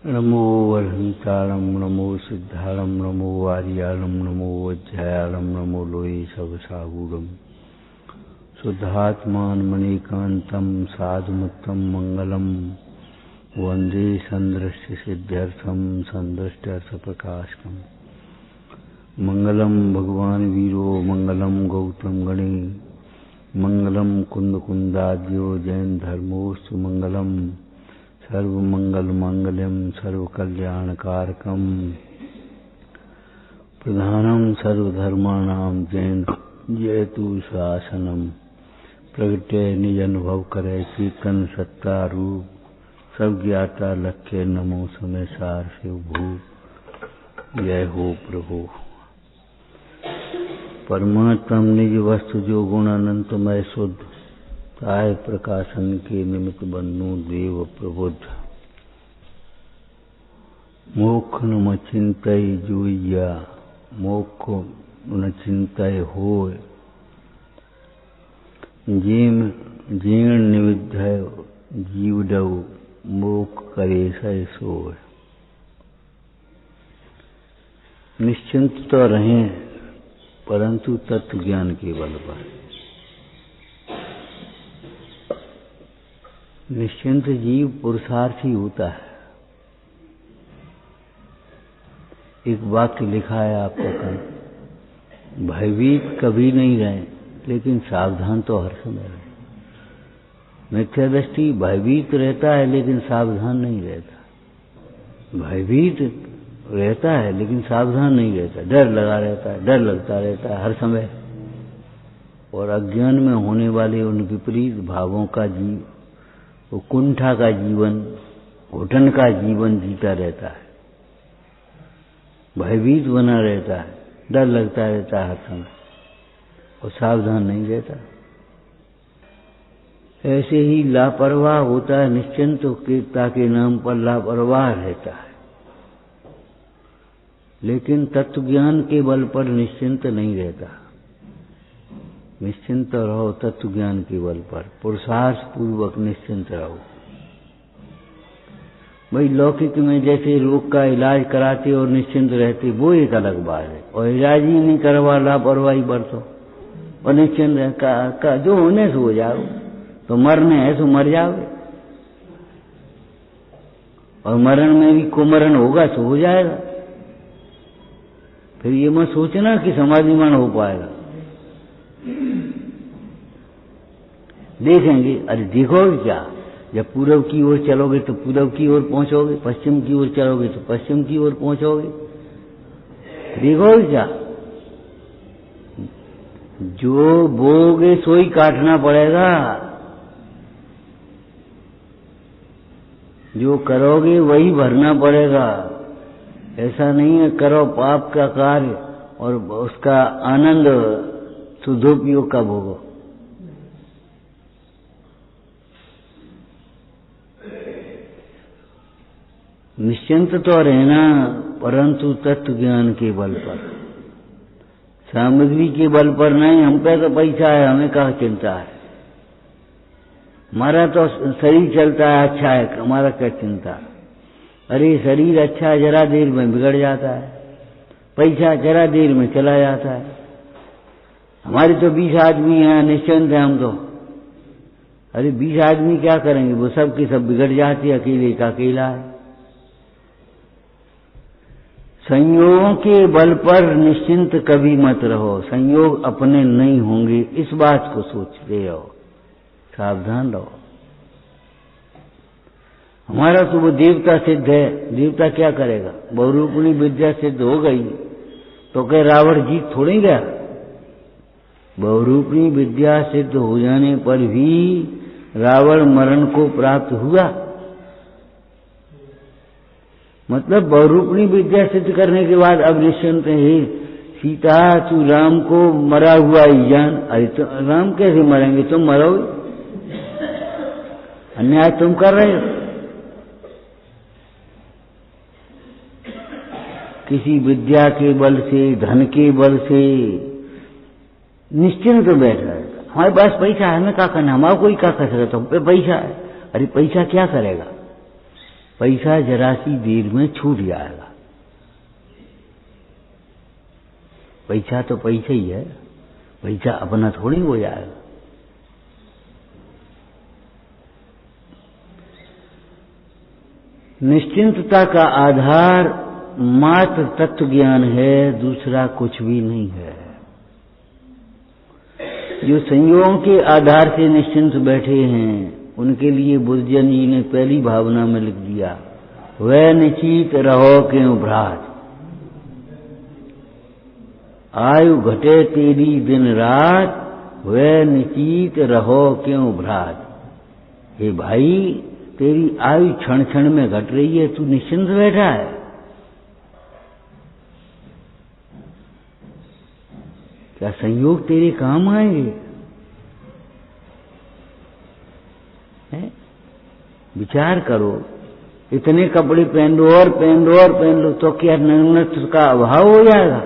नमो वरहंतारम, नमो सिद्धारम, नमो आर्यालम, नमो वज्रायालम, नमो लोये सबसागूरम। शुद्धात्मान मणिकांतम साधुमुत्तम मंगलम वंदे संदृष्टि सिद्ध्यर्थम संदृष्ट्यर्थ प्रकाशकम। मंगलम भगवान वीरो मंगलम गौतम गणे मंगलम कुंद कुंदाद्यो जैन धर्मोस्तु मंगलम सर्वमंगल मांगल्यम सर्वकल्याणकारकम प्रधानम सर्वधर्माणां जैन जयतु शासनम। प्रगटे निज अनुभव करे कीर्तन सत्ता रूप सब ज्ञाता लक्ष्य नमो समय सार शिव भूप। जय हो प्रभु। परमात्म निज वस्तु जो गुण अनंतमय शुद्ध ताय प्रकाशन के निमित्त बन्नु देव प्रबुद्ध। मोक्ष न चिंतय जोइया मोक्ष न चिंतय होय जीर्ण निविध्य जीवडव मोक्ष करे सय सोय। निश्चिंत तो रहें परंतु तत्व ज्ञान के बल पर। निश्चिंत जीव पुरुषार्थी होता है। एक वाक्य लिखा है आपका कल, भयभीत कभी नहीं रहे लेकिन सावधान तो हर समय रहे। मिथ्या दृष्टि भयभीत रहता है लेकिन सावधान नहीं रहता। भयभीत रहता है लेकिन सावधान नहीं रहता। डर लगा रहता है, डर लगता रहता है हर समय। और अज्ञान में होने वाले उन विपरीत भावों का जीव वो कुंठा का जीवन, घुटन का जीवन जीता रहता है। भयभीत बना रहता है, डर लगता रहता है हर समय और सावधान नहीं रहता। ऐसे ही लापरवाह होता है, निश्चिंतता के नाम पर लापरवाह रहता है। लेकिन तत्व ज्ञान के बल पर निश्चिंत नहीं रहता। निश्चिंत रहो तत्व ज्ञान के बल पर, पुरुषार्थ पूर्वक निश्चिंत रहो। भाई लौकिक में जैसे रोग का इलाज कराते और निश्चिंत रहते वो एक अलग बात है। और इलाज ही नहीं करवा लापरवाही बरतो और निश्चिंत का जो होने से हो जाओ, तो मरने है तो मर जाओगे। और मरण में भी कुमरण होगा तो हो जाएगा। फिर ये मत सोचना कि समाधिमान हो पाएगा। देखेंगे, अरे देखोगे क्या, जब पूरब की ओर चलोगे तो पूरब की ओर पहुंचोगे, पश्चिम की ओर चलोगे तो पश्चिम की ओर पहुंचोगे। देखोगे क्या, जो बोगे सोई काटना पड़ेगा। जो करोगे वही भरना पड़ेगा। ऐसा नहीं है करो पाप का कार्य और उसका आनंद शुद्धोपयोग का भोगो। निश्चिंत तो रहना परंतु तत्व ज्ञान के बल पर, सामग्री के बल पर नहीं। हम पे तो पैसा है, हमें क्या चिंता है। हमारा तो शरीर चलता है, अच्छा है, हमारा क्या चिंता। अरे शरीर अच्छा जरा देर में बिगड़ जाता है, पैसा जरा देर में चला जाता है। हमारे तो 20 आदमी हैं, निश्चिंत है हम तो। अरे 20 आदमी क्या करेंगे, वो सब की सब बिगड़ जाती है, अकेले का अकेला है। संयोगों के बल पर निश्चिंत कभी मत रहो। संयोग अपने नहीं होंगे, इस बात को सोचते रहो, सावधान रहो। हमारा तो वो देवता सिद्ध है, देवता क्या करेगा। बहुरूपिणी विद्या सिद्ध हो गई तो क्या रावण जीत थोड़ी गया। बहुरूपिणी विद्या सिद्ध हो जाने पर भी रावण मरण को प्राप्त हुआ। मतलब बहुरूपिणी विद्या सिद्ध करने के बाद अब निश्चिंत है। सीता तू राम को मरा हुआ ही जान। अरे तो राम कैसे मरेंगे, तुम मरोगे, अन्याय तुम कर रहे हो। किसी विद्या के बल से, धन के बल से निश्चिंत बैठ रहे। हमारे पास पैसा है, हमें क्या करना, हमारा कोई क्या कर सकता, हम पे पैसा है। अरे पैसा क्या करेगा, पैसा जरा सी देर में छूट जाएगा। पैसा तो पैसा ही है, पैसा अपना थोड़ी हो जाएगा। निश्चिंतता का आधार मात्र तत्व ज्ञान है, दूसरा कुछ भी नहीं है। जो संयोग के आधार से निश्चिंत बैठे हैं, उनके लिए बुद्धजन जी ने पहली भावना में लिख दिया, वह निश्चित रहो क्यों भ्रात, आयु घटे तेरी दिन रात, वह निश्चित रहो क्यों भ्रात। हे भाई, तेरी आयु क्षण क्षण में घट रही है, तू निश्चिंत बैठा है। क्या संयोग तेरे काम आएंगे? विचार करो, इतने कपड़े पहन लो और पहन लो और पहन लो, तो क्या नग्नत्व का अभाव हो जाएगा?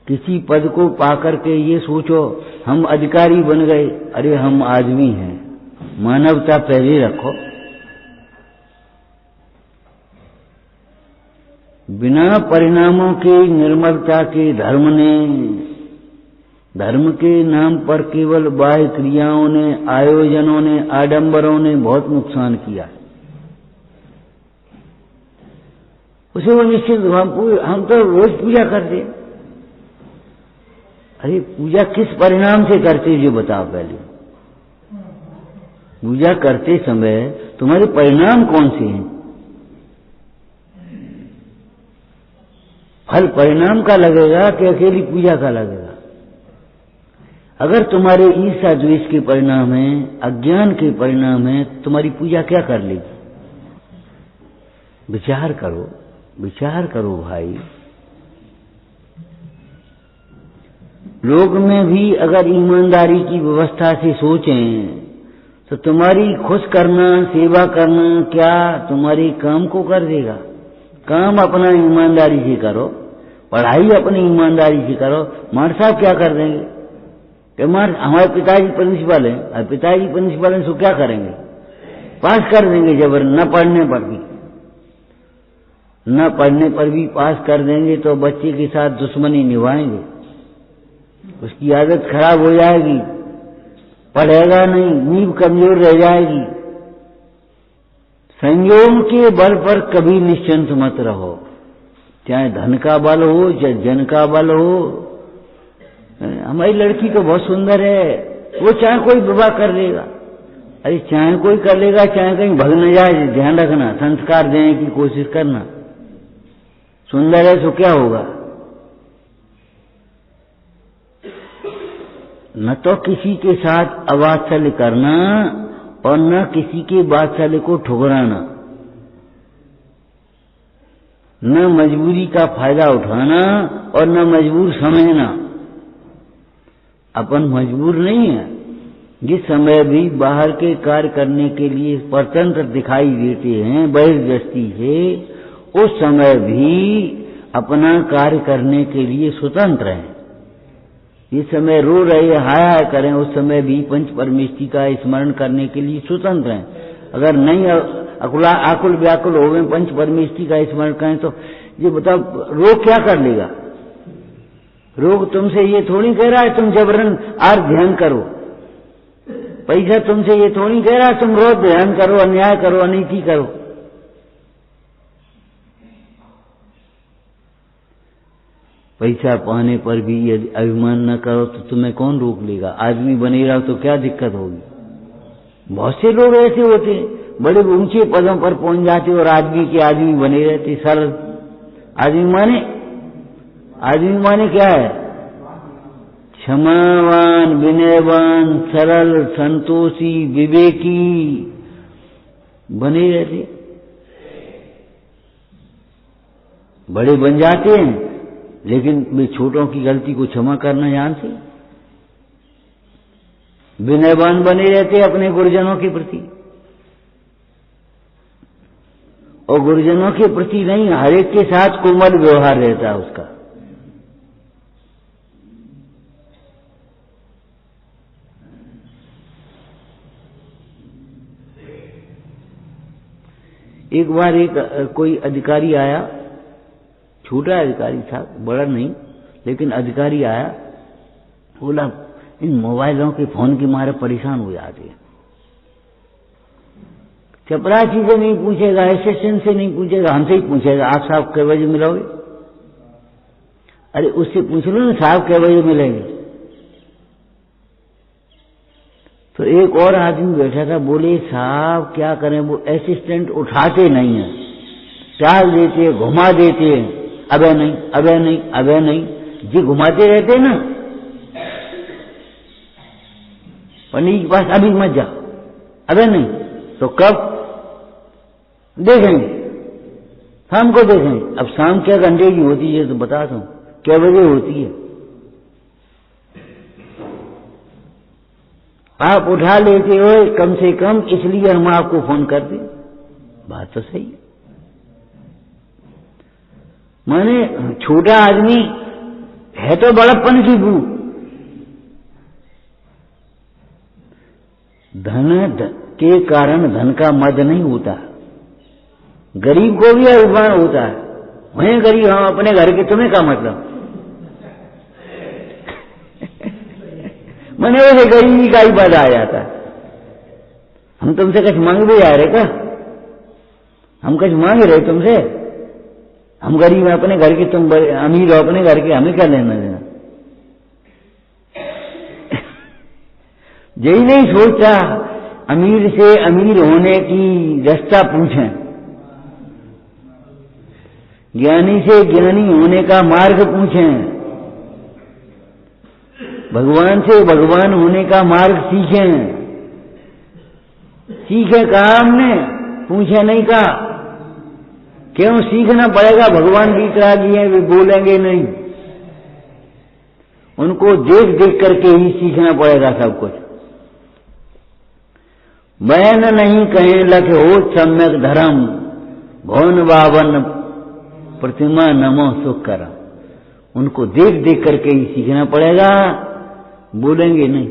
किसी पद को पाकर के ये सोचो हम अधिकारी बन गए, अरे हम आदमी हैं, मानवता पहले रखो। बिना परिणामों के निर्मलता के धर्म के नाम पर केवल बाह्य क्रियाओं ने, आयोजनों ने, आडंबरों ने बहुत नुकसान किया। उसे वो निश्चित हम तो रोज पूजा करते। अरे पूजा किस परिणाम से करते जो बताओ पहले। पूजा करते समय तुम्हारे परिणाम कौन से हैं? फल परिणाम का लगेगा कि अकेली पूजा का लगेगा? अगर तुम्हारे ईर्ष्या द्वेष के परिणाम है, अज्ञान के परिणाम है, तुम्हारी पूजा क्या कर लेगी? विचार करो, विचार करो भाई। लोक में भी अगर ईमानदारी की व्यवस्था से सोचें तो तुम्हारी खुश करना, सेवा करना क्या तुम्हारे काम को कर देगा? काम अपना ईमानदारी से करो, पढ़ाई अपनी ईमानदारी से करो। मार साहब क्या कर देंगे कि हमारे पिताजी प्रिंसिपल हैं, और पिताजी प्रिंसिपल हैं तो क्या करेंगे? पास कर देंगे जबर, न पढ़ने पर भी, न पढ़ने पर भी पास कर देंगे तो बच्चे के साथ दुश्मनी निभाएंगे, उसकी आदत खराब हो जाएगी, पढ़ेगा नहीं, नींव कमजोर रह जाएगी। संयोग के बल पर कभी निश्चिंत मत रहो, चाहे धन का बल हो, चाहे जन का बल हो। हमारी लड़की तो बहुत सुंदर है, वो चाहे कोई विवाह कर लेगा, अरे चाहे कोई कर लेगा, चाहे कहीं भग न जाए, ध्यान रखना, संस्कार देने की कोशिश करना। सुंदर है तो क्या होगा? न तो किसी के साथ अवात्सल्य करना और न किसी के वात्सल्य को ठुकराना, न मजबूरी का फायदा उठाना और न मजबूर समझना। अपन मजबूर नहीं है। जिस समय भी बाहर के कार्य करने के लिए स्वतंत्र दिखाई देते हैं बहिर्दृष्टि से, उस समय भी अपना कार्य करने के लिए स्वतंत्र हैं। इस समय रो रहे हाय हाय करें, उस समय भी पंच परमेष्टि का स्मरण करने के लिए स्वतंत्र हैं। अगर नहीं आकुल व्याकुल हो गए पंच परमेष्टि का स्मरण करें तो ये बताओ रोग क्या कर लेगा? रोग तुमसे ये थोड़ी कह रहा है तुम जबरन आर ध्यान करो। पैसा तुमसे ये थोड़ी कह रहा है तुम रोज ध्यान करो, अन्याय करो, अनीति करो। पैसा पाने पर भी यदि अभिमान न करो तो तुम्हें कौन रोक लेगा? आदमी बने रहो तो क्या दिक्कत होगी? बहुत से लोग ऐसे होते हैं, बड़े ऊंचे पदों पर पहुंच जाते और आदमी के आदमी बने रहते। सरल आदमी माने क्या है? क्षमावान, विनयवान, सरल, संतोषी, विवेकी बने रहते। बड़े बन जाते हैं लेकिन वे छोटों की गलती को क्षमा करना जानते। विनयवान बने रहते अपने गुरुजनों के प्रति, और गुरुजनों के प्रति नहीं, हर एक के साथ कोमल व्यवहार रहता है उसका। एक बार कोई अधिकारी आया, छोटा अधिकारी था, बड़ा नहीं, लेकिन अधिकारी आया, बोला इन मोबाइलों के फोन के मारे परेशान हो जाते हैं। चपरासी से नहीं पूछेगा, असिस्टेंट से नहीं पूछेगा, हमसे ही पूछेगा, आप साहब कै बजे मिलोगे? अरे उससे पूछ लो ना, साहब कै बजे मिलेंगे? तो एक और आदमी बैठा था, बोले साहब क्या करें, वो असिस्टेंट उठाते नहीं है, टाल देते, घुमा देते हैं, अबे नहीं, अबे नहीं, अबे नहीं, जी घुमाते रहते ना, पंडित के पास अभी मत जा, अबे नहीं, तो कब देखेंगे, शाम को देखेंगे। अब शाम क्या घंटे की होती है तो बता दूं, क्या बजे होती है? आप उठा लेते हो कम से कम, इसलिए हम आपको फोन करते। बात तो सही है। माने छोटा आदमी है तो बड़प्पन की भू, धन के कारण धन का मद नहीं होता, गरीब को भी अभिमान होता है, वहीं गरीब हम अपने घर के, तुम्हें क्या मतलब? मैंने वैसे गरीबी का ही पद आ जाता है। हम तुमसे कुछ मांग भी आ रहे क्या? हम कुछ मांग रहे तुमसे? हम गरीब हैं अपने घर के, तुम अमीर हो अपने घर के, हमें क्या लेना देना? यही नहीं सोचा अमीर से अमीर होने की रास्ता पूछें, ज्ञानी से ज्ञानी होने का मार्ग पूछें, भगवान से भगवान होने का मार्ग सीखें। सीखे कहा हमने, पूछे नहीं कहा। क्यों सीखना पड़ेगा? भगवान वितरागी हैं, वे बोलेंगे नहीं, उनको देख देख करके ही सीखना पड़ेगा सब कुछ। बैन नहीं कहें लख हो सम्यक धर्म, भवन बावन प्रतिमा नमो सुख कर, उनको देख देख करके ही सीखना पड़ेगा, बोलेंगे नहीं।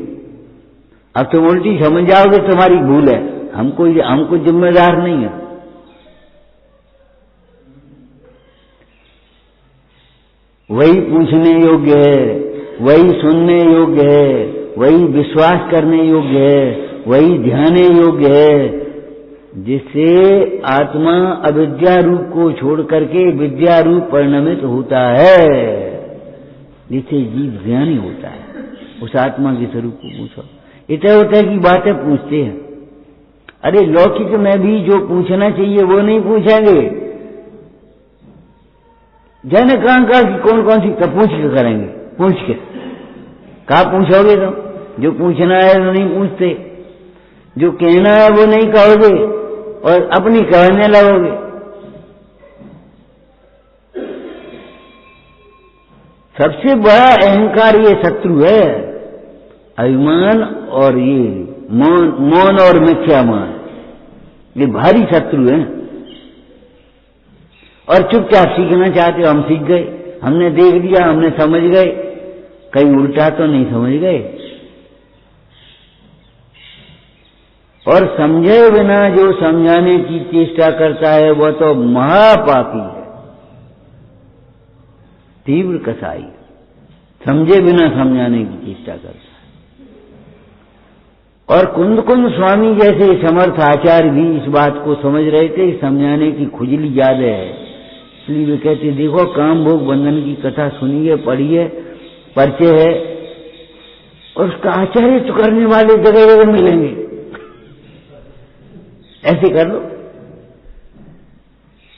अब तुम उल्टी समझ जाओगे तुम्हारी भूल है, हमको जिम्मेदार नहीं है। वही पूछने योग्य है, वही सुनने योग्य है, वही विश्वास करने योग्य है, वही ध्यान योग्य है, जिससे आत्मा अविद्या रूप को छोड़ करके विद्या रूप परिणमित होता है, जिससे जीव ज्ञानी होता है। उस आत्मा के स्वरूप को पूछो। इतने उतने की बातें पूछते हैं। अरे लौकिक में भी जो पूछना चाहिए वो नहीं पूछेंगे। जाने कहा कि कौन कौन सी पूछ के करेंगे, पूछ के कहा पूछोगे? तो जो पूछना है वो नहीं पूछते, जो कहना है वो नहीं कहोगे और अपनी कहने लगोगे। सबसे बड़ा अहंकार ये शत्रु है, अभिमान और ये मौन और मिथ्यामान, ये भारी शत्रु है। और चुपचाप सीखना चाहते हो, हम सीख गए, हमने देख लिया, हमने समझ गए, कहीं उल्टा तो नहीं समझ गए। और समझे बिना जो समझाने की चेष्टा करता है वह तो महापापी है, तीव्र कसाई। समझे बिना समझाने की चेष्टा करता है। और कुंद स्वामी जैसे समर्थ आचार्य भी इस बात को समझ रहे थे, समझाने की खुजली ज्यादा है, इसलिए वे कहते देखो काम भोग बंधन की कथा सुनिए, पढ़िए, परिचय है, और उसका आचार्य तो करने वाले जगह जगह मिलेंगे, ऐसे कर लो।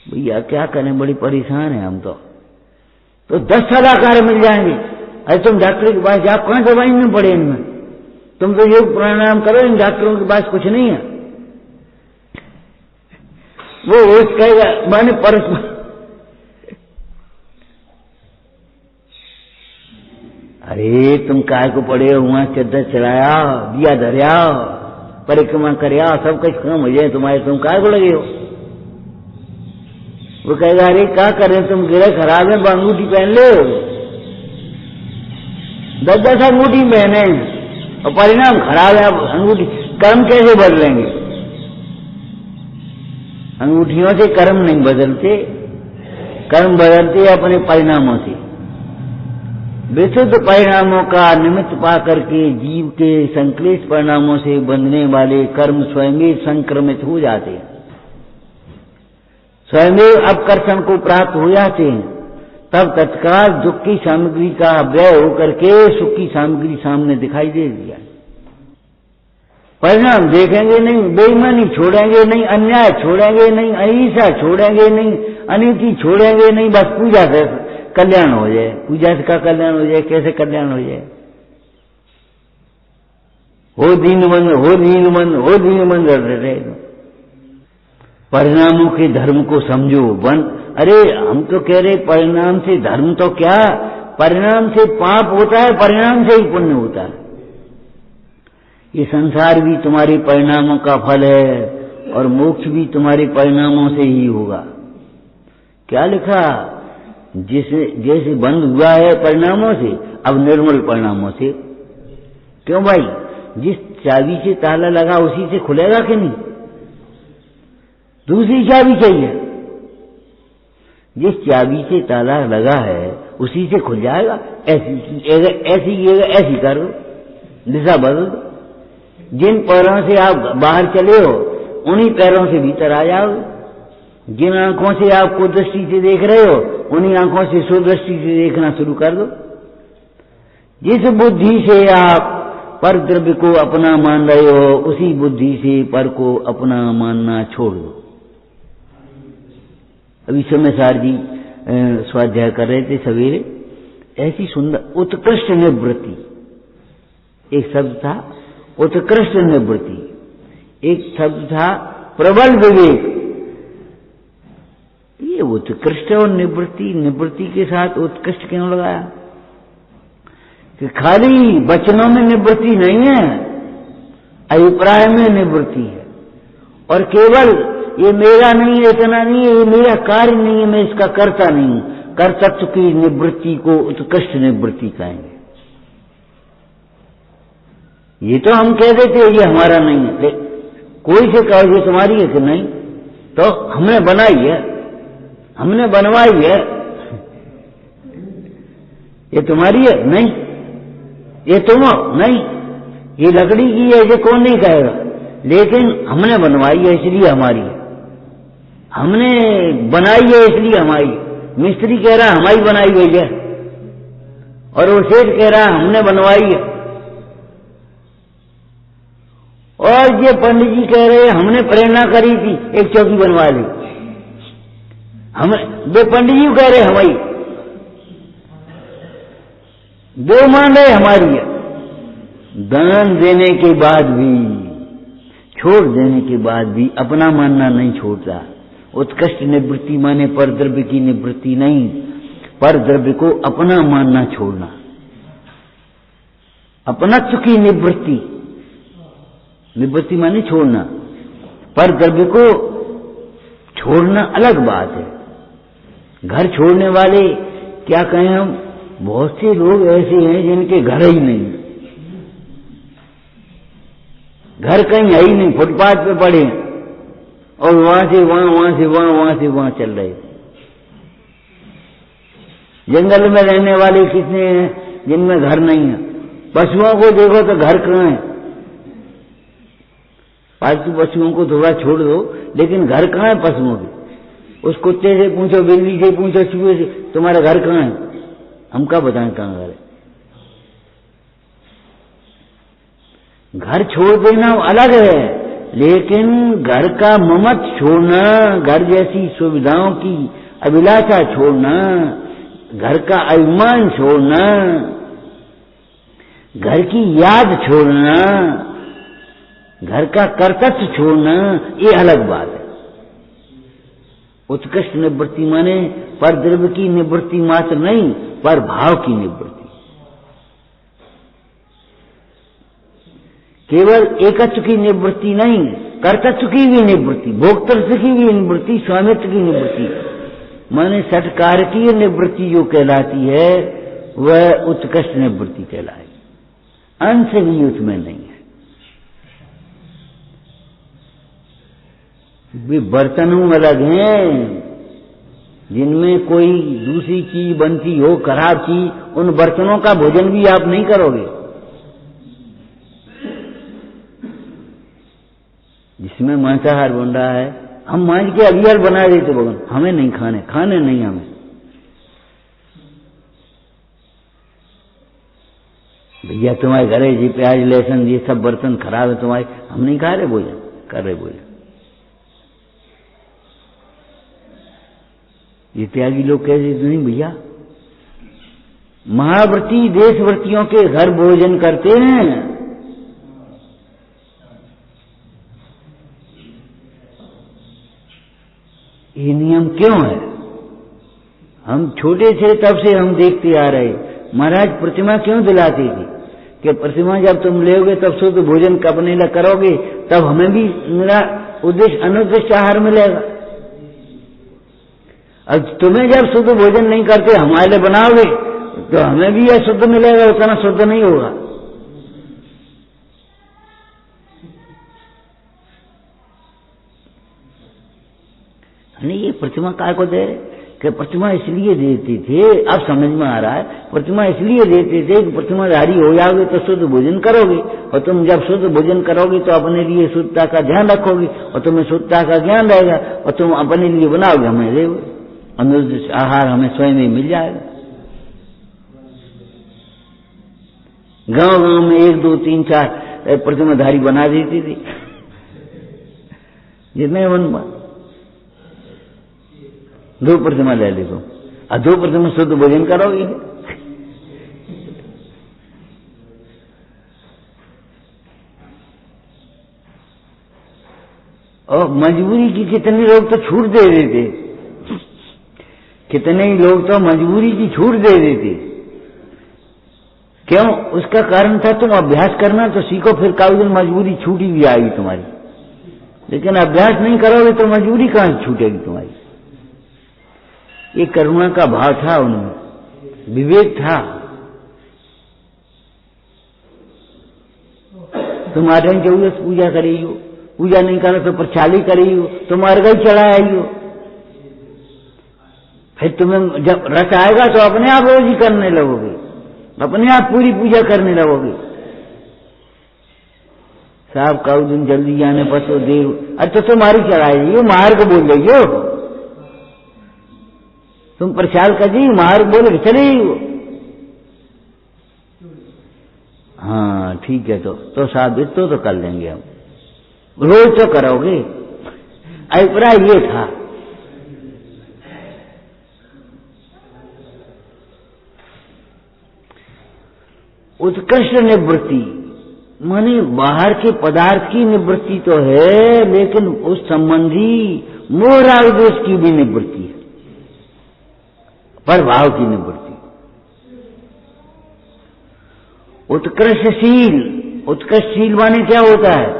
भैया क्या करें, बड़ी परेशान है हम तो 10 सलाहकार मिल जाएंगे। अरे तुम डॉक्टर के पास जाओ, कहां दवाई में पड़े इनमें, तुम तो योग प्राणायाम करो, इन डॉक्टरों के पास कुछ नहीं है। वो रोज कहेगा मैंने परस, अरे तुम काय को पड़े हो, वहां चद्दर चलाया, दिया धरिया, परिक्रमा करया, सब कुछ काम हो जाए तुम्हारे, तुम काय को लगे हो? वो कहेगा अरे क्या करें, तुम गिरे खराब है, अंगूठी पहन ले, 10-10 अंगूठी पहने और परिणाम खराब है, अंगूठी कर्म कैसे बदलेंगे? अंगूठियों से कर्म नहीं बदलते, कर्म बदलते अपने परिणामों से। विशुद्ध परिणामों का निमित्त पा करके जीव के संक्लेश परिणामों से बंधने वाले कर्म स्वयं संक्रमित हो जाते हैं, स्वयं अपकर्षण को प्राप्त हो जाते हैं। तब तत्काल दुख की सामग्री का व्यय होकर के सुख की सामग्री सामने दिखाई दे दिया। परिणाम देखेंगे नहीं, बेईमानी छोड़ेंगे नहीं, अन्याय छोड़ेंगे नहीं, अहिंसा छोड़ेंगे नहीं, अनीति छोड़ेंगे नहीं, बस पूजा से कल्याण हो जाए, पूजा से का कल्याण हो जाए, कैसे कल्याण हो जाए? हो दीनमंद, हो दीनमंद, हो दीनमंद रहे। परिणामों के धर्म को समझो। अरे हम तो कह रहे परिणाम से धर्म तो क्या, परिणाम से पाप होता है, परिणाम से ही पुण्य होता है। ये संसार भी तुम्हारे परिणामों का फल है और मोक्ष भी तुम्हारे परिणामों से ही होगा। क्या लिखा? जैसे बंद हुआ है परिणामों से, अब निर्मल परिणामों से। क्यों भाई? जिस चाबी से ताला लगा उसी से खुलेगा कि नहीं? दूसरी चाबी चाहिए। जिस चाबी से ताला लगा है उसी से खुल जाएगा। ऐसी करो, दिशा बदल दो। जिन पैरों से आप बाहर चले हो उन्हीं पैरों से भीतर आ जाओ। जिन आंखों से आप कुदृष्टि से देख रहे हो उन्हीं आंखों से सुदृष्टि से देखना शुरू कर दो। जिस बुद्धि से आप पर द्रव्य को अपना मान रहे हो उसी बुद्धि से पर को अपना मानना छोड़ दो। अभी सोमेश्वर जी स्वाध्याय कर रहे थे सवेरे, ऐसी सुंदर उत्कृष्ट निवृत्ति, एक शब्द था उत्कृष्ट निवृत्ति, एक शब्द था प्रबल विवेक। ये उत्कृष्ट और निवृत्ति के साथ उत्कृष्ट क्यों लगाया? कि खाली वचनों में निवृत्ति नहीं है, अभिप्राय में निवृत्ति है। और केवल ये मेरा नहीं है, इतना नहीं है, ये मेरा कार्य नहीं है, मैं इसका करता नहीं हूं, कर्तृत्व की निवृत्ति को उत्कृष्ट निवृत्ति कहेंगे। ये तो हम कह देते ये हमारा नहीं है, कोई से कहो ये तुम्हारी है कि नहीं, तो हमने बनाई है, हमने बनवाई है, ये तुम्हारी है नहीं, ये तुम हो नहीं, ये लकड़ी की है, ये कौन नहीं कहेगा, लेकिन हमने बनवाई है इसलिए हमारी है, हमने बनाई है इसलिए हमारी। मिस्त्री कह रहा हमारी बनाई हुई है और वो सेठ कह रहा हमने बनवाई है, और ये पंडित जी कह रहे हमने प्रेरणा करी थी एक चौकी बनवा ली, हम वे पंडित जी कह रहे हमारी, दो मान रहे हमारी है। दान देने के बाद भी, छोड़ देने के बाद भी अपना मानना नहीं छोड़ता। उत्कृष्ट निवृत्ति माने पर द्रव्य की निवृत्ति नहीं, पर द्रव्य को अपना मानना छोड़ना, अपनत्व की निवृत्ति। निवृत्ति माने छोड़ना, पर द्रव्य को छोड़ना अलग बात है। घर छोड़ने वाले क्या कहें हम, बहुत से लोग ऐसे हैं जिनके घर ही नहीं, घर कहीं है ही नहीं, फुटपाथ पे पड़े और वहां से वहां, वहां से वहां, वहां से वहां चल रहे। जंगल में रहने वाले कितने हैं जिनमें घर नहीं है। पशुओं को देखो तो घर कहाँ है, पालतू पशुओं को थोड़ा छोड़ दो, लेकिन घर कहाँ है पशुओं के? उस कुत्ते से पूछो, बिल्ली से पूछो, चूहे से, तुम्हारा घर कहाँ है? हम क्या बताएं कहाँ घर है? घर छोड़ देना अलग है, लेकिन घर का ममत छोड़ना, घर जैसी सुविधाओं की अभिलाषा छोड़ना, घर का अभिमान छोड़ना, घर की याद छोड़ना, घर का कर्तव्य छोड़ना, ये अलग बात है। उत्कृष्ट निवृत्ति माने पर द्रव्य की निवृत्ति मात्र नहीं, पर भाव की निवृत्ति। केवल एकत्व की निवृत्ति नहीं, कर्तृत्व की भी निवृत्ति, भोक्तृत्व की भी निवृत्ति, स्वामित्व की निवृत्ति माने षटकारकीय निवृत्ति जो कहलाती है वह उत्कृष्ट निवृत्ति कहलाएगी। अंश भी उसमें नहीं है। वे बर्तनों अलग हैं, जिनमें कोई दूसरी चीज बनती हो, खराब चीज, उन बर्तनों का भोजन भी आप नहीं करोगे। जिसमें मांसाहार बन रहा है, हम मांझ के अगियार बना देते भगवान, हमें नहीं खाने नहीं हमें। भैया तुम्हारे घरे जी प्याज लहसुन ये सब बर्तन खराब है तुम्हारे, हम नहीं खा रहे भोजन, कर रहे भोजन। ये त्यागी लोग कैसे? नहीं भैया, महाव्रती देशव्रतियों के घर भोजन करते हैं। ये नियम क्यों है? हम छोटे थे तब से हम देखते आ रहे। महाराज प्रतिमा क्यों दिलाती थी कि प्रतिमा जब तुम लेोगे तब शुद्ध भोजन अपने लिए करोगे, तब हमें भी मेरा उद्देश्य अनुद्देश्य आहार मिलेगा। अब तुम्हें जब शुद्ध भोजन नहीं करते हमारे लिए बनाओगे तो हमें भी यह शुद्ध मिलेगा, उतना शुद्ध नहीं होगा। नहीं, ये प्रतिमा काय को दे कि प्रतिमा इसलिए देते थे, अब समझ में आ रहा है, प्रतिमा इसलिए देते थे कि प्रतिमाधारी हो जाओगे तो शुद्ध भोजन करोगे, और तुम जब शुद्ध भोजन करोगे तो अपने लिए शुद्धता का ध्यान रखोगे, और तुम्हें शुद्धता का ज्ञान रहेगा, और तुम अपने लिए बनाओगे, हमें देोगे, अनुद्देश्य आहार हमें स्वयं ही मिल जाएगा। गांव गांव में 1 2 3 4 प्रतिमाधारी बना देती थी, जितने मन 2 प्रतिमा ले ली तुम, और 2 प्रतिमा शुद्ध भोजन करोगे। और मजबूरी की कितने लोग तो छूट दे देते, कितने ही लोग तो मजबूरी की छूट दे देते। क्यों? उसका कारण था तुम अभ्यास करना तो सीखो, फिर काफी दिन मजबूरी छूटी भी आएगी तुम्हारी। लेकिन अभ्यास नहीं करोगे तो मजबूरी कहां से छूटेगी तुम्हारी? ये करुणा का भाव था उनमें, विवेक था। तुम आठन चौदस पूजा करी हो, पूजा नहीं करो तो प्रचाली करी हो, तुम अर्घ्य चढ़ाई हो, फिर तुम्हें जब रस आएगा तो अपने आप रोज ही करने लगोगे, अपने आप पूरी पूजा करने लगोगे। साहब का दिन जल्दी आने पर तो देर, अच्छा तुम्हारी चढ़ाई हो, मार्ग बोल रही हो, तुम प्रचार कर दी, मार्ग बोल के चले ही हो। हाँ ठीक है, तो साबित तो कर लेंगे हम, रोज तो करोगे। अभिप्राय ये था। उत्कृष्ट निवृत्ति माने बाहर के पदार्थ की निवृत्ति तो है, लेकिन उस संबंधी मोह राग द्वेष की भी निवृत्ति है, प्रभाव की निवृत्ति। उत्कृष्टशील, उत्कृष्टशील माने क्या होता है?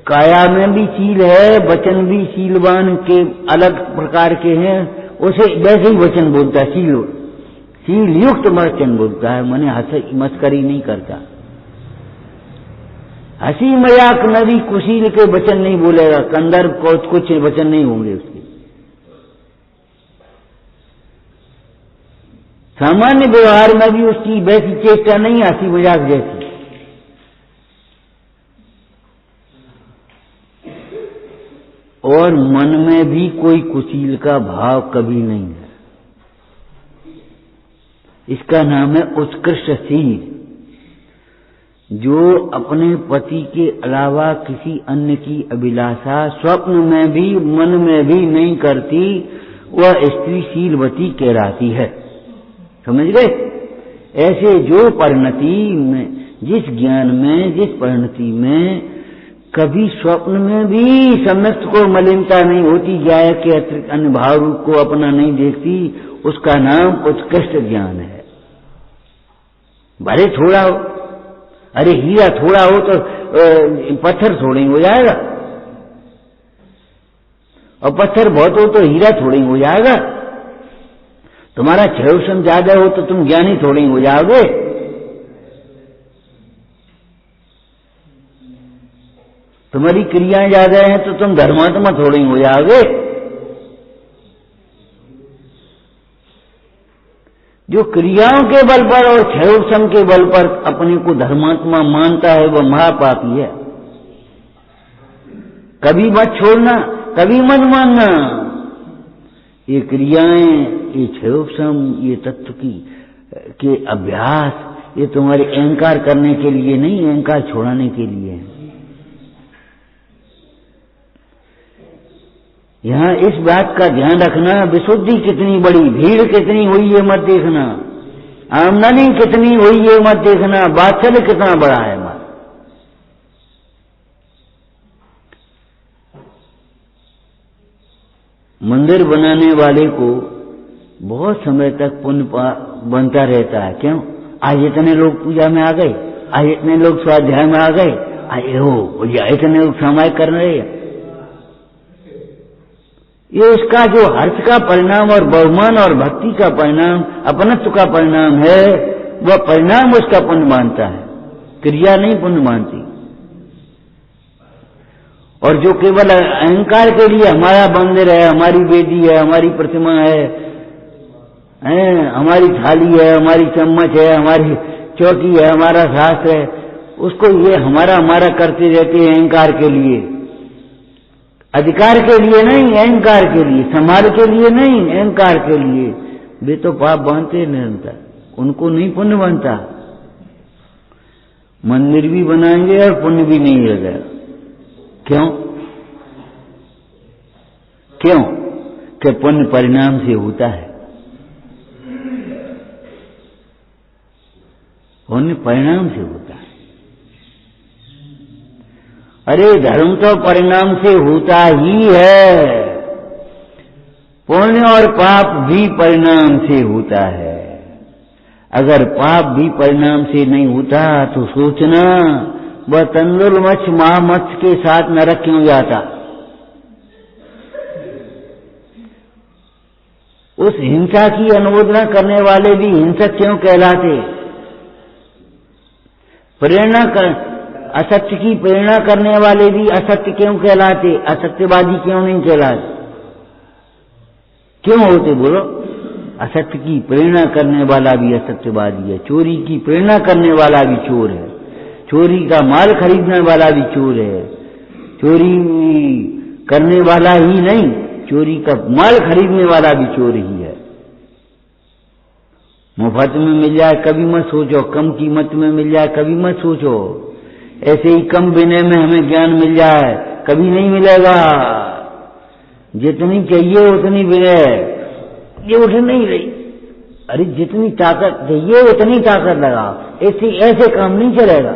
काया में भी शील है, वचन भी शीलवान के अलग प्रकार के हैं, उसे वैसे ही वचन बोलता है, शील युक्त वचन बोलता है, माने हंसी मस्करी नहीं करता। हंसी मजाक नदी कुशील के वचन नहीं बोलेगा, कंदर को कुछ वचन नहीं होंगे उसके। सामान्य व्यवहार में भी उसकी वैसी चेष्टा नहीं, हंसी मजाक जैसी। और मन में भी कोई कुशील का भाव कभी नहीं है। इसका नाम है उत्कृष्टशील, जो अपने पति के अलावा किसी अन्य की अभिलाषा स्वप्न में भी मन में भी नहीं करती, वह स्त्री शीलवती कहलाती है। समझ गए? ऐसे जो परिणति में, जिस ज्ञान में, जिस परिणति में कभी स्वप्न में भी सम्यक्त को मलिनता नहीं होती, ज्ञाय के अतिरिक्त अन्य भाव रूप को अपना नहीं देखती, उसका नाम उत्कृष्ट ज्ञान है। भले थोड़ा हो, अरे हीरा थोड़ा हो तो पत्थर थोड़ी हो जाएगा, और पत्थर बहुत हो तो हीरा थोड़ी हो जाएगा। तुम्हारा क्षयोषण ज्यादा हो तो तुम ज्ञानी थोड़ी हो जाओगे। तुम्हारी क्रियाएं ज्यादा हैं तो तुम धर्मात्मा थोड़े ही हो जाओगे। जो क्रियाओं के बल पर और क्षयोपशम के बल पर अपने को धर्मात्मा मानता है वह महापापी है। कभी मत छोड़ना, कभी मत मानना। ये क्रियाएं, ये क्षयोपशम, ये तत्व की के अभ्यास, ये तुम्हारे अहंकार करने के लिए नहीं, अहंकार छोड़ाने के लिए है। यहां इस बात का ध्यान रखना, विशुद्धि कितनी बड़ी, भीड़ कितनी हुई है मत देखना, आमदनी कितनी हुई है मत देखना, बात्सल्य कितना बड़ा है मत। मंदिर बनाने वाले को बहुत समय तक पुण्य बनता रहता है। क्यों? आज इतने लोग पूजा में आ गए, आज इतने लोग स्वाध्याय में आ गए, आज हो या इतने लोग सामायिक कर रहे हैं। ये उसका जो हर्ष का परिणाम और बहुमान और भक्ति का परिणाम, अपनत्व का परिणाम है, वह परिणाम उसका पुण्य मानता है, क्रिया नहीं पुण्य मानती। और जो केवल अहंकार के लिए हमारा मंदिर है, हमारी वेदी है, हमारी प्रतिमा है, हमारी थाली है, हमारी चम्मच है, हमारी चौकी है, हमारा शास्त्र है, उसको ये हमारा हमारा करते रहते हैं अहंकार के लिए, अधिकार के लिए नहीं, अहंकार के लिए, समाज के लिए नहीं, अहंकार के लिए। वे तो पाप बांधते हैं निरंतर, उनको नहीं पुण्य बनता। मंदिर भी बनाएंगे और पुण्य भी नहीं लगेगा। क्यों? क्यों? कि पुण्य परिणाम से होता है, पुण्य परिणाम से होता है। अरे धर्म तो परिणाम से होता ही है, पुण्य और पाप भी परिणाम से होता है। अगर पाप भी परिणाम से नहीं होता तो सोचना वह तंदुल मत्स्य महामत्स्य के साथ नरक क्यों जाता। उस हिंसा की अनुमोदना करने वाले भी हिंसक क्यों कहलाते। प्रेरणा कर असत्य की प्रेरणा करने वाले भी असत्य क्यों कहलाते, असत्यवादी क्यों नहीं कहलाते। क्यों होते बोलो? असत्य की प्रेरणा करने वाला भी असत्यवादी है, चोरी की प्रेरणा करने वाला भी चोर है, चोरी का माल खरीदने वाला भी चोर है, चोरी करने वाला ही नहीं, चोरी का माल खरीदने वाला भी चोर ही है। मुफ्त में मिल जाए कभी मत सोचो, कम कीमत में मिल जाए कभी मत सोचो, ऐसे ही कम विनय में हमें ज्ञान मिल जाए कभी नहीं मिलेगा। जितनी चाहिए उतनी विनय, ये उठ नहीं रही। अरे जितनी ताकत चाहिए उतनी ताकत लगाओ, ऐसे काम नहीं चलेगा।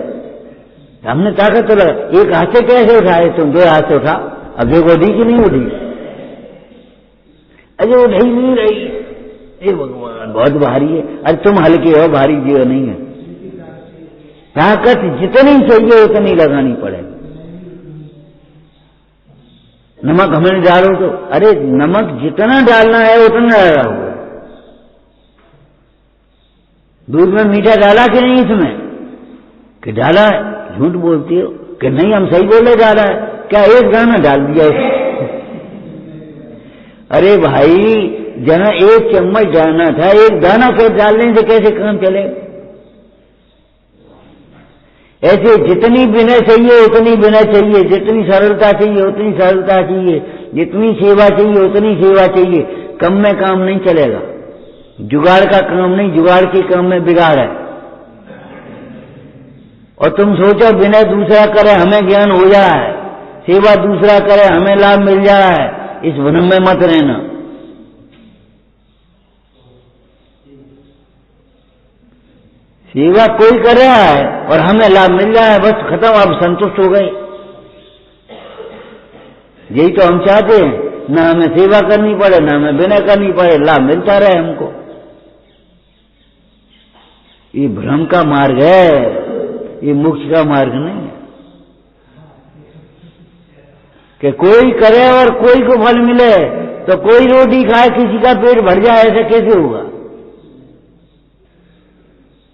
हमने ताकत तो लगा, एक हाथ से कैसे उठाए तुम, दो हाथ से उठा, अब देखो उठी कि नहीं उठी। अरे उठ ही नहीं रही, ये भगवान बहुत भारी है। अरे तुम हल्के हो, भारी जीव नहीं है। ताकत जितनी चाहिए उतनी लगानी पड़ेगी। नमक हमें डालो तो, अरे नमक जितना डालना है उतना डाला हुआ। दूध में मीठा डाला कि नहीं इसमें, कि डाला है, झूठ बोलती हो कि नहीं हम सही बोले डाला है, क्या एक दाना डाल दिया अरे भाई जहां एक चम्मच डालना था एक दाना से डालने से कैसे काम चले। ऐसे जितनी विनय चाहिए उतनी विनय चाहिए, जितनी सरलता चाहिए उतनी सरलता चाहिए, जितनी सेवा चाहिए उतनी सेवा चाहिए। कम में काम नहीं चलेगा, जुगाड़ का काम नहीं, जुगाड़ के काम में बिगाड़ है। और तुम सोचो विनय दूसरा करे हमें ज्ञान हो जाए, सेवा दूसरा करे हमें लाभ मिल जाए, इस भ्रम में मत रहना। सेवा कोई कर रहा है और हमें लाभ मिल रहा है, बस खत्म, अब संतुष्ट हो गए। यही तो हम चाहते हैं, ना हमें सेवा करनी पड़े ना हमें विनय करनी पड़े, लाभ मिलता रहे हमको। ये भ्रम का मार्ग है, ये मोक्ष का मार्ग नहीं है कि कोई करे और कोई को फल मिले। तो कोई रोटी खाए किसी का पेट भर जाए, ऐसा कैसे होगा।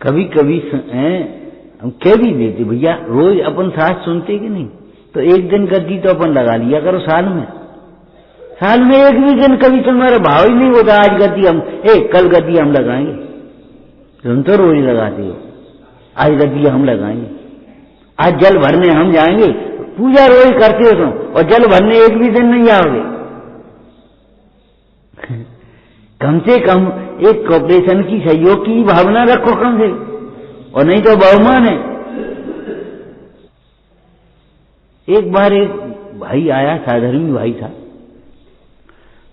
कभी कभी हम कह भी देते भैया, रोज अपन साथ सुनते कि नहीं, तो एक दिन गद्दी तो अपन लगा लिया करो साल में एक भी दिन कभी तुम्हारा भाव ही नहीं होता आज गद्दी हम कल गद्दी हम लगाएंगे। तुम तो रोज लगाते हो, आज गद्दी हम लगाएंगे, आज जल भरने हम जाएंगे। पूजा रोज करते हो तुम और जल भरने एक भी दिन नहीं आओगे। कम से कम एक कॉर्पोरेशन की सहयोग की भावना रखो कम से, और नहीं तो बहुमान है। एक बार एक भाई आया, साधर्मी भाई था,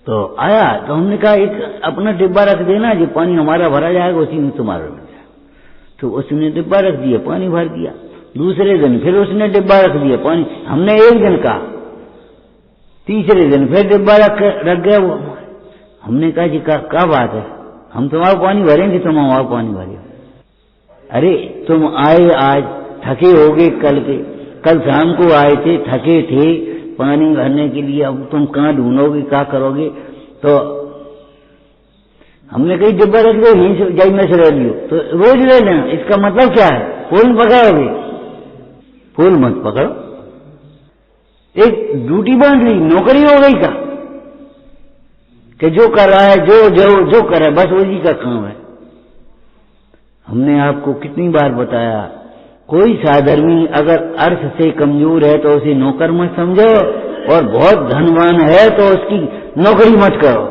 तो आया तो हमने कहा एक अपना डिब्बा रख देना, जो पानी हमारा भरा जाएगा उसी में तुम्हारा रख जाएगा। तो उसने डिब्बा रख दिया, पानी भर दिया। दूसरे दिन फिर उसने डिब्बा रख दिया, पानी, हमने एक दिन कहा, तीसरे दिन फिर डिब्बा रख गया वो। हमने कहा जी क्या बात है, हम तुम्हारा पानी भरेंगे, तुम हमारा पानी भरे। अरे तुम आए आज थके होगे, कल शाम को आए थे, थके थे पानी भरने के लिए, अब तुम कहाँ ढूंढोगे, क्या करोगे? तो हमने कही डिब्बा रख दो, यहीं जाई में से ले लियो, तो रोज ले लेना। इसका मतलब क्या है? फूल पकड़ोगे? फूल मत पकड़ो, एक ड्यूटी बांध ली, नौकरी हो गई का कि जो कर रहा है, जो कर रहा है बस उसी का काम है। हमने आपको कितनी बार बताया, कोई साधर्मी अगर अर्थ से कमजोर है तो उसे नौकर मत समझो, और बहुत धनवान है तो उसकी नौकरी मत करो।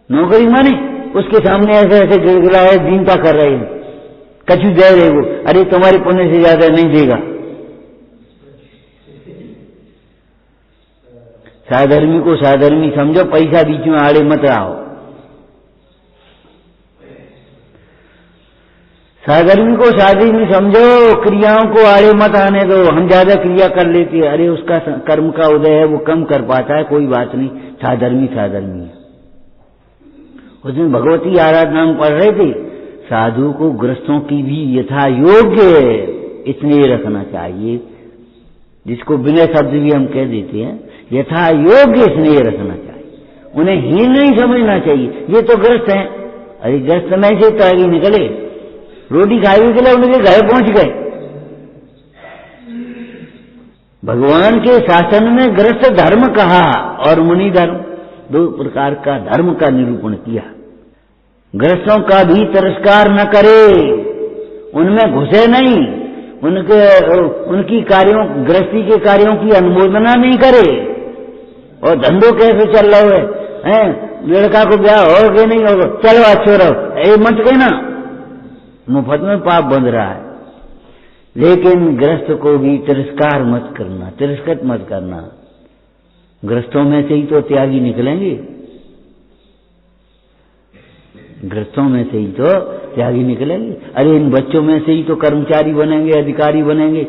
नौकरी माने उसके सामने ऐसे ऐसे गिड़गिड़ा है, दीनता कर रहे हैं, कछु दे रहे वो, अरे तुम्हारे पुण्य से ज्यादा नहीं देगा। साधर्मी को साधर्मी समझो, पैसा बीच में आड़े मत आओ। साधर्मी को साधर्मी समझो, क्रियाओं को आड़े मत आने दो। हम ज्यादा क्रिया कर लेते हैं, अरे उसका कर्म का उदय है, वो कम कर पाता है, कोई बात नहीं, साधर्मी है। उसमें भगवती आराधना में पढ़ रहे थे, साधु को गृहस्थों की भी यथा योग्य स्नेह रखना चाहिए, जिसको बिना शब्द भी हम कह देते हैं, यथा योग्य स्नेह रखना चाहिए, उन्हें हीन नहीं समझना चाहिए। ये तो गृहस्थ हैं, अरे गृहस्थ में से तागी निकले, रोटी खाने के लिए उनके घर पहुंच गए। भगवान के शासन में गृहस्थ धर्म कहा और मुनि धर्म, दो प्रकार का धर्म का निरूपण किया। गृहस्थों का भी तिरस्कार न करे, उनमें घुसे नहीं, उनकी कार्यों, गृहस्थी के कार्यों की अनुमोदना नहीं करे। और धंधो कैसे चल रहे हैं, लड़का को ब्याह हो गया नहीं होगा, चलो अच्छो रहो, ये मत कहना, मुफ्त में पाप बंध रहा है। लेकिन गृहस्थ को भी तिरस्कार मत करना, तिरस्कृत मत करना। गृहस्थों में से ही तो त्यागी निकलेंगे, गृहस्थों में से ही तो त्यागी निकलेंगे। अरे इन बच्चों में से ही तो कर्मचारी बनेंगे, अधिकारी बनेंगे,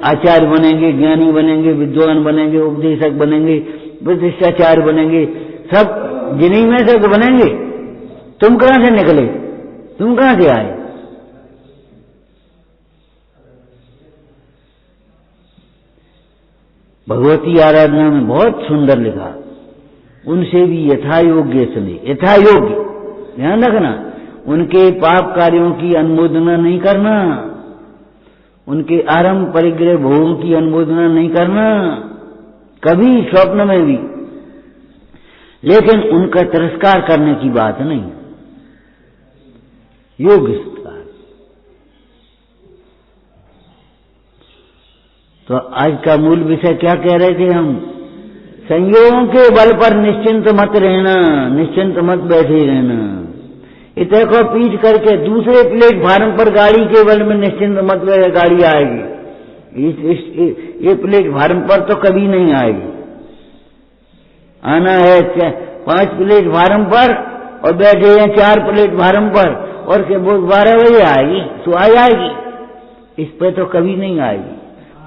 आचार्य बनेंगे, ज्ञानी बनेंगे, विद्वान बनेंगे, उपदेशक बनेंगे, विशिष्टाचार्य बनेंगे, सब जिन्हीं में से तो बनेंगे। तुम कहां से निकले, तुम कहां से आए? भगवती आराधना में बहुत सुंदर लिखा, उनसे भी यथा योग्य सुने, यथा योग्य, ध्यान रखना, उनके पाप कार्यों की अनुमोदना नहीं करना, उनके आरंभ परिग्रह भोगों की अनुमोदना नहीं करना, कभी स्वप्न में भी। लेकिन उनका तिरस्कार करने की बात नहीं, योग्य सत्कार। तो आज का मूल विषय क्या कह रहे थे हम? संयोगों के बल पर निश्चिंत मत रहना, निश्चिंत मत बैठे रहना। इतने को पीट करके दूसरे प्लेटफार्म पर गाड़ी के बल में निश्चिंत मत बैठे, गाड़ी आएगी, ये प्लेटफार्म पर तो कभी नहीं आएगी। आना है 5 प्लेटफार्म पर और बैठे हैं 4 प्लेटफार्म पर, और 12 बजे आएगी तो आ जाएगी, इस पर तो कभी नहीं आएगी।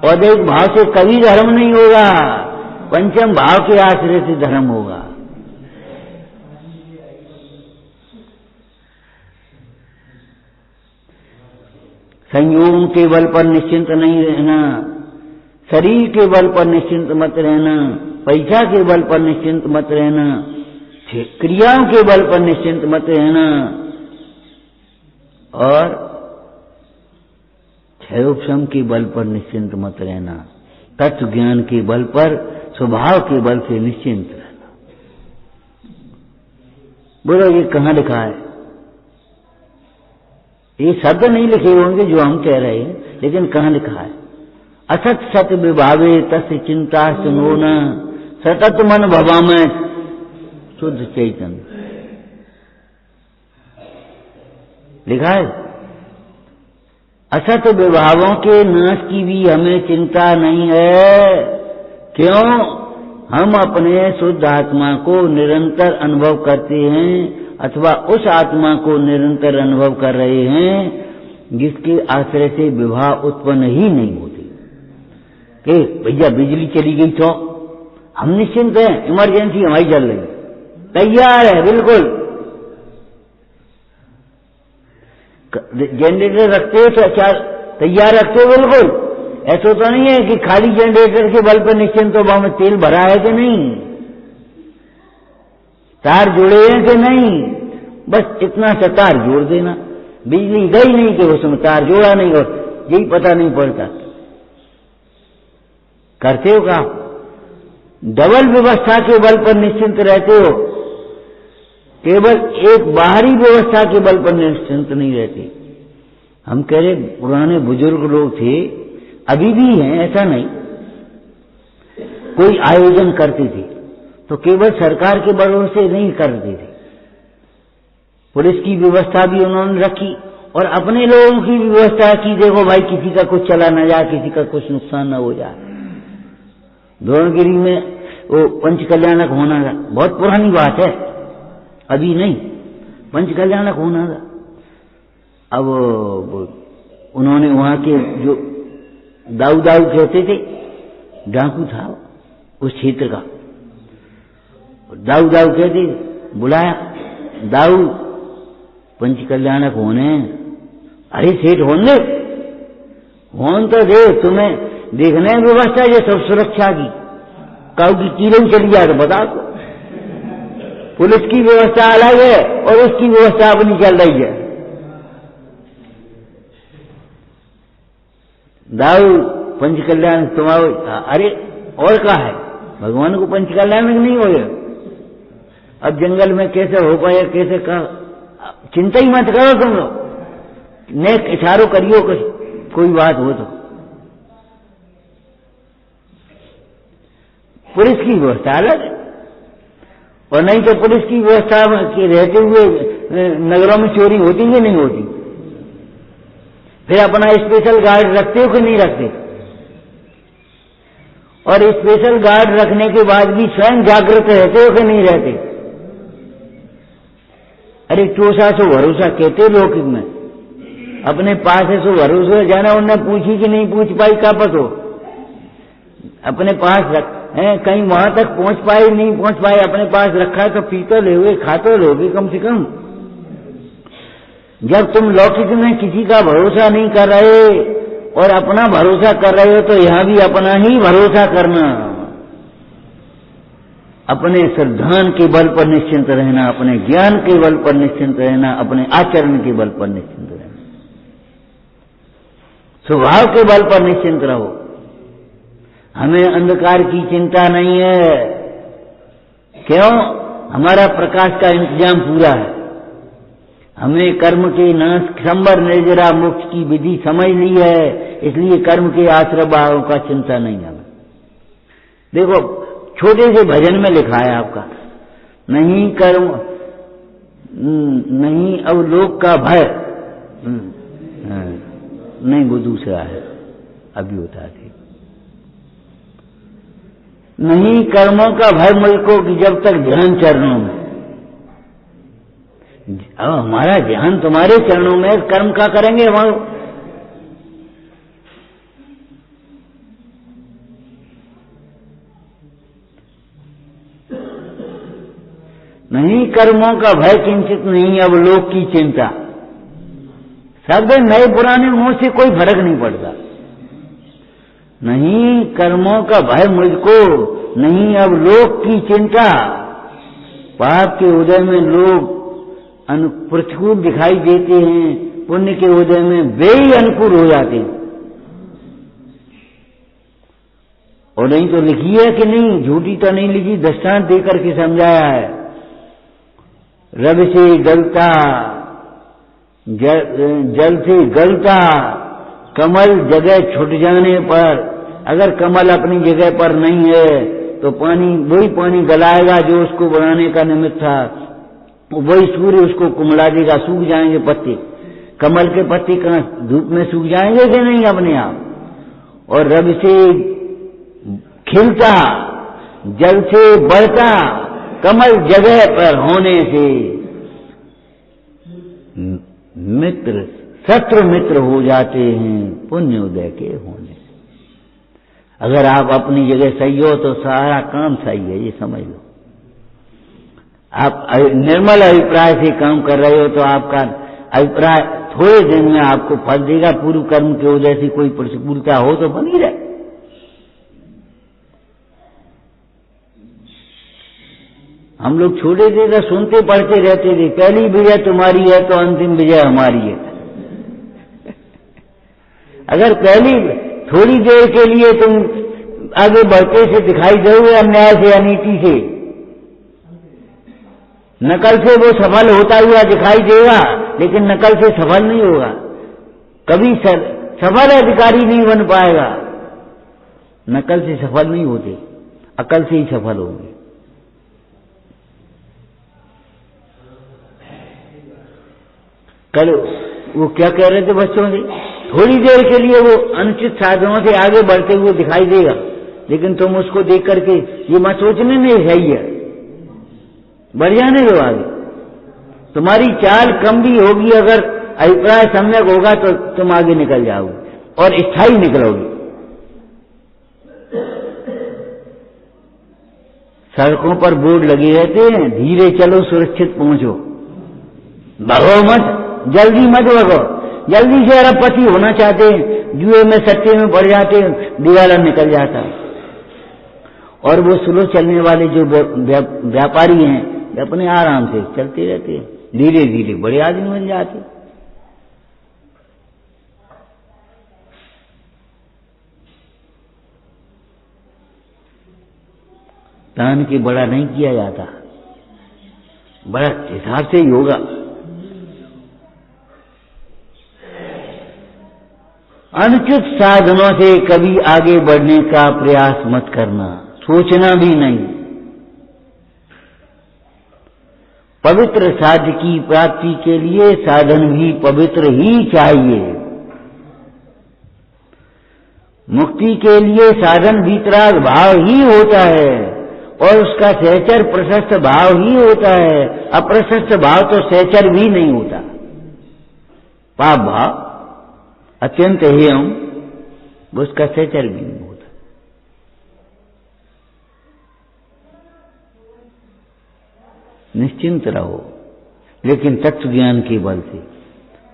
औदैहिक भाव से कभी धर्म नहीं होगा, पंचम भाव के आश्रय से धर्म होगा। संयोगों के बल पर निश्चिंत नहीं रहना, शरीर के बल पर निश्चिंत मत रहना, पैसा के बल पर निश्चिंत मत रहना, क्रियाओं के बल पर निश्चिंत मत रहना, और क्षयोपशम के बल पर निश्चिंत मत रहना, तत्व ज्ञान के बल पर, स्वभाव के बल से निश्चिंत रहना। बोलो ये कहाँ लिखा है? ये शब्द नहीं लिखे होंगे जो हम कह रहे हैं, लेकिन कहाँ लिखा है? असत सत विभावे तस्य चिंता सुनो न, सतत मन भवामय शुद्ध चैतन्य। लिखा है असत विभावों के नाश की भी हमें चिंता नहीं है। क्यों? हम अपने शुद्ध आत्मा को निरंतर अनुभव करते हैं, अथवा उस आत्मा को निरंतर अनुभव कर रहे हैं जिसके आश्रय से विभाव उत्पन्न ही नहीं होते। कि भैया बिजली चली गई तो हम निश्चिंत हैं, इमरजेंसी हमारी चल रही, तैयार है बिल्कुल। जनरेटर रखते हो तो क्या तैयार रखते हो? बिल्कुल। ऐसा तो नहीं है कि खाली जनरेटर के बल पर निश्चिंत हो, वहां में तेल भरा है कि नहीं, तार जुड़े हैं कि नहीं, बस इतना सा तार जोड़ देना। बिजली गई नहीं कि उसमें तार जोड़ा नहीं, और यही पता नहीं पड़ता। करते हो क्या? डबल व्यवस्था के बल पर निश्चिंत रहते हो, केवल एक बाहरी व्यवस्था के बल पर निश्चिंत नहीं रहते। हम कह रहे पुराने बुजुर्ग लोग थे, अभी भी हैं, ऐसा नहीं, कोई आयोजन करते थे तो केवल सरकार के भरोसे नहीं करते थे, पुलिस की व्यवस्था भी उन्होंने रखी और अपने लोगों की भी व्यवस्था की। देखो भाई किसी का कुछ चला न जाए, किसी का कुछ नुकसान न हो जाए। द्रोणगिरी में वो पंचकल्याणक होना था, बहुत पुरानी बात है, अभी नहीं, पंचकल्याणक होना था। अब उन्होंने वहां के जो दाऊ दाऊ कहते थे, डाकू था उस क्षेत्र का, दाऊ दाऊ कहते, बुलाया, दाऊ पंचकल्याणक होने। अरे सेठ होने, होन तो दे, तुम्हें देखने व्यवस्था ये सब सुरक्षा की, काऊ की कीड़े चली जाए तो बता दो। पुलिस की व्यवस्था अलग है और उसकी व्यवस्था अपनी चल रही है। दाऊ पंचकल्याण तुम्हारा, अरे और क्या है, भगवान को पंचकल्याण नहीं हो गया। अब जंगल में कैसे हो पाया, कैसे कहा, चिंता ही मत करो तुम लोग, नेक इशारों करियो कोई बात हो तो। पुलिस की व्यवस्था अलग है, और नहीं तो पुलिस की व्यवस्था के रहते हुए नगरों में चोरी होती कि नहीं होती? फिर अपना स्पेशल गार्ड रखते हो कि नहीं रखते? और स्पेशल गार्ड रखने के बाद भी स्वयं जागृत रहते हो कि नहीं रहते? अरे टोसा सो भरोसा कहते लौकिक में, अपने पास है सो भरोसा, जाना उनने पूछी कि नहीं पूछ पाई, का पतो अपने पास रख है, कहीं वहां तक पहुंच पाए नहीं पहुंच पाए, अपने पास रखा तो पी तो ले, खा तो लोगे कम से कम। जब तुम लौकिक में किसी का भरोसा नहीं कर रहे और अपना भरोसा कर रहे हो, तो यहां भी अपना ही भरोसा करना, अपने श्रद्धान के बल पर निश्चिंत रहना, अपने ज्ञान के बल पर निश्चिंत रहना, अपने आचरण के बल पर निश्चिंत रहना, स्वभाव के बल पर निश्चिंत रहो। हमें अंधकार की चिंता नहीं है। क्यों? हमारा प्रकाश का इंतजाम पूरा है। हमें कर्म के नाश संबर निर्जरा मोक्ष की विधि समझ ली है, इसलिए कर्म के आश्रय भावों का चिंता नहीं है। देखो छोटे से भजन में लिखा है आपका, नहीं कर्म नहीं अवलोक का भय, नहीं वो दूसरा है, अभी होता थे, नहीं कर्मों का भय मुझको कि जब तक ध्यान चरणों में। अब हमारा ध्यान तुम्हारे चरणों में, कर्म का करेंगे हम? नहीं कर्मों का भय किंचित नहीं, अब लोक की चिंता। शब्द नए पुराने मुंह से कोई फर्क नहीं पड़ता। नहीं कर्मों का भय मुझको, नहीं अब लोक की चिंता। पाप के उदय में लोग प्रतिकूल दिखाई देते हैं, पुण्य के उदय में वे ही अनुकूल हो जाते हैं। और नहीं तो लिखी है कि नहीं, झूठी तो नहीं लिखी, दृष्टांत देकर के समझाया है। रब से गलता, जल से गलता कमल जगह छूट जाने पर, अगर कमल अपनी जगह पर नहीं है तो पानी, वही पानी गलाएगा जो उसको बनाने का निमित्त था, वही सूर्य उसको कुमला देगा, सूख जाएंगे पत्ते। कमल के पत्ते कहाँ धूप में सूख जाएंगे कि नहीं अपने आप। और रब से खिलता, जल से बढ़ता कमल जगह पर होने से मित्र शत्रु मित्र हो जाते हैं पुण्य उदय के होने से। अगर आप अपनी जगह सही हो तो सारा काम सही है, ये समझ लो। आप निर्मल अभिप्राय से काम कर रहे हो तो आपका अभिप्राय थोड़े दिन में आपको फल देगा। पूर्व कर्म के उदय से कोई प्रतिकूलता हो तो बनी रहे। हम लोग छोटे थे तो सुनते पढ़ते रहते थे, पहली विजय तुम्हारी है तो अंतिम विजय हमारी है। अगर पहली थोड़ी देर के लिए तुम आगे बढ़ते से दिखाई दोगे अन्याय से अनीति से, नकल से वो सफल होता हुआ दिखाई देगा, लेकिन नकल से सफल नहीं होगा। कभी सफल अधिकारी नहीं बन पाएगा। नकल से सफल नहीं होते, अकल से ही सफल होंगे। कल वो क्या कह रहे थे बच्चों से, थोड़ी देर के लिए वो अनुचित साधनों से आगे बढ़ते हुए दिखाई देगा, लेकिन तुम उसको देख करके ये मत सोचने में सही है, बढ़ जाने दो आगे। तुम्हारी चाल कम भी होगी, अगर अभिप्राय सम्यक होगा तो तुम आगे निकल जाओगे और स्थायी निकलोगे। सड़कों पर बोर्ड लगे रहते हैं, धीरे चलो सुरक्षित पहुंचो, भगो मत, जल्दी मत भगो। जल्दी से अरबपति होना चाहते हैं, जुए में सट्टे में पड़ जाते हैं, दिवाला निकल जाता है। और वो स्लो चलने वाले जो व्यापारी हैं, अपने आराम से चलते रहते हैं, धीरे धीरे बड़े आदमी बन जाते। तान के बड़ा नहीं किया जाता, बड़ा हिसाब से ही होगा। अनुचित साधनों से कभी आगे बढ़ने का प्रयास मत करना, सोचना भी नहीं। पवित्र साध्य की प्राप्ति के लिए साधन भी पवित्र ही चाहिए। मुक्ति के लिए साधन भीतराग भाव ही होता है और उसका सहचर प्रशस्त भाव ही होता है। अप्रशस्त भाव तो सहचर भी नहीं होता। पाप भाव अत्यंत हेयम, उसका सहचर भी नहीं होता। निश्चिंत रहो, लेकिन तत्व ज्ञान के बल से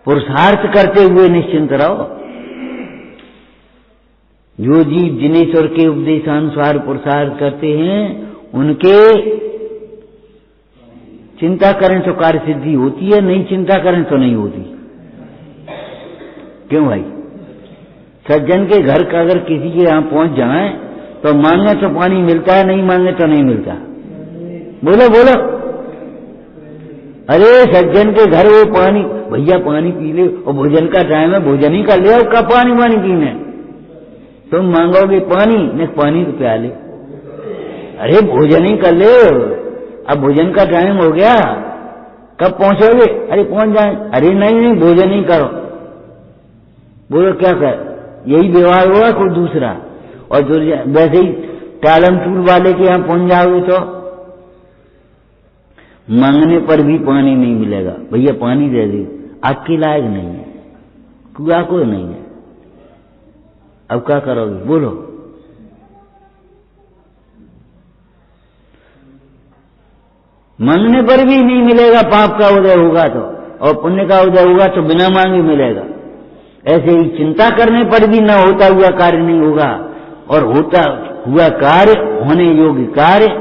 पुरुषार्थ करते हुए निश्चिंत रहो। जो जीव जिनेश्वर के उपदेशानुसार पुरुषार्थ करते हैं, उनके चिंता करें तो कार्य सिद्धि होती है, नहीं चिंता करें तो नहीं होती। क्यों भाई? सज्जन के घर का अगर किसी के यहां पहुंच जाए तो मांगे तो पानी मिलता है, नहीं मांगे तो नहीं मिलता। बोलो बोलो। अरे सज्जन के घर वो पानी, भैया पानी पी ले, और भोजन का टाइम है, भोजन ही कर ले, और कब पानी पानी पीने? तुम मांगोगे पानी, नहीं पानी तो प्या ले। अरे भोजन ही कर ले, अब भोजन का टाइम हो गया, कब पहुंचोगे? अरे पहुंच जाए। अरे नहीं नहीं, भोजन ही करो। बोलो क्या कर, यही व्यवहार होगा कोई दूसरा? और वैसे ही टालम टूल वाले के यहां पहुंच जाओगे तो मांगने पर भी पानी नहीं मिलेगा। भैया पानी दे दे, आपके लायक नहीं है, कुआ कोई नहीं है, अब क्या करोगे? बोलो। मांगने पर भी नहीं मिलेगा, पाप का उदय होगा तो, और पुण्य का उदय होगा तो बिना मांगे मिलेगा। ऐसे ही चिंता करने पर भी न होता हुआ कार्य नहीं होगा, और होता हुआ कार्य, होने योग्य कार्य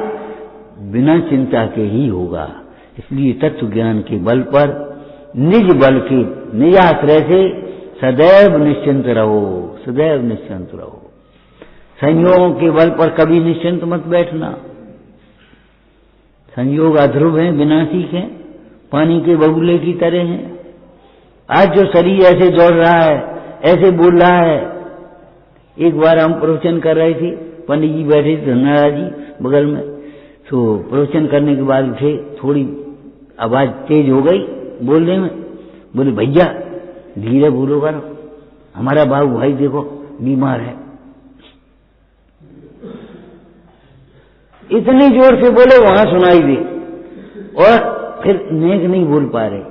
बिना चिंता के ही होगा। इसलिए तत्व ज्ञान के बल पर, निज बल के निज आश्रय से सदैव निश्चिंत रहो, सदैव निश्चिंत रहो। संयोगों के बल पर कभी निश्चिंत मत बैठना। संयोग अध्रुव हैं, विनाशिक हैं, पानी के बगुले की तरह हैं। आज जो शरीर ऐसे दौड़ रहा है, ऐसे बोल रहा है। एक बार हम प्रवचन कर रहे थे, पंडित जी बैठे थे धनराज जी बगल में, तो प्रवचन करने के बाद उठे, थोड़ी आवाज तेज हो गई बोलने में, बोले भैया धीरे बोलो करो, हमारा बाबू भाई देखो बीमार है। इतनी जोर से बोले वहां सुनाई दे, और फिर नेक नहीं बोल पा रहे।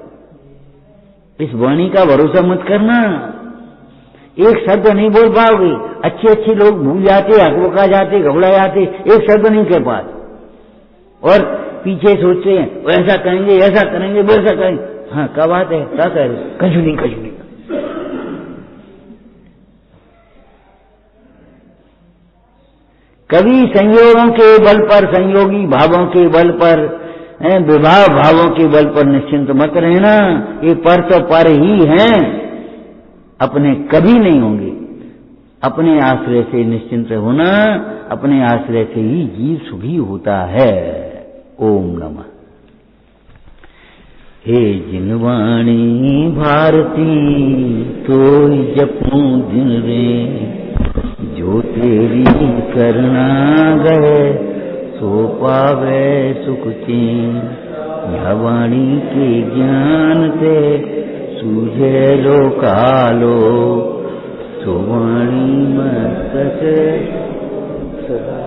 इस वाणी का भरोसा मत करना, एक शब्द नहीं बोल पाओगे। अच्छे अच्छे लोग भूल जाते, हकबका जाते, घबरा जाते, एक शब्द नहीं कह पाते, और पीछे सोचते हैं ऐसा करेंगे, ऐसा करेंगे, वैसा करेंगे। हाँ क्या बात है, क्या कह रहे? कछु नहीं, कछु नहीं। कभी संयोगों के बल पर, संयोगी भावों के बल पर, विभाव भावों के बल पर निश्चिंत मत रहना। ये पर तो पर ही हैं, अपने कभी नहीं होंगे। अपने आश्रय से निश्चिंत होना, अपने आश्रय से ही जीव सुखी होता है। ओम नमः। हे जिनवाणी भारती तोई जपू दिन रे, जो तेरी करना गए सो पावे सुख चैन। यह वाणी के ज्ञान ते सूझे लो कालो, सो वाणी मस्तक सदा।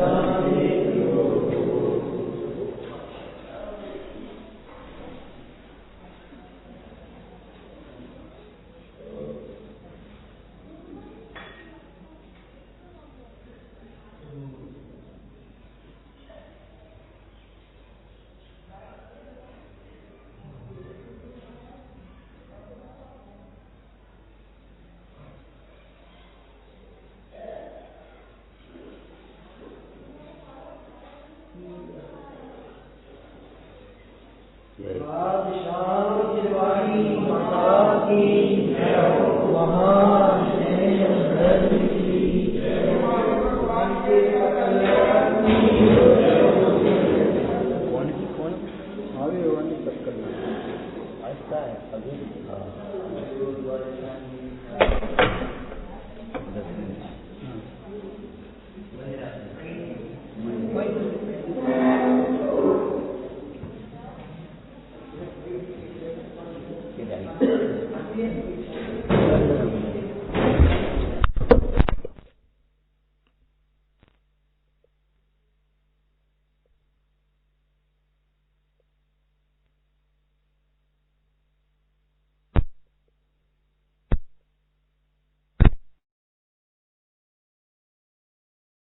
जय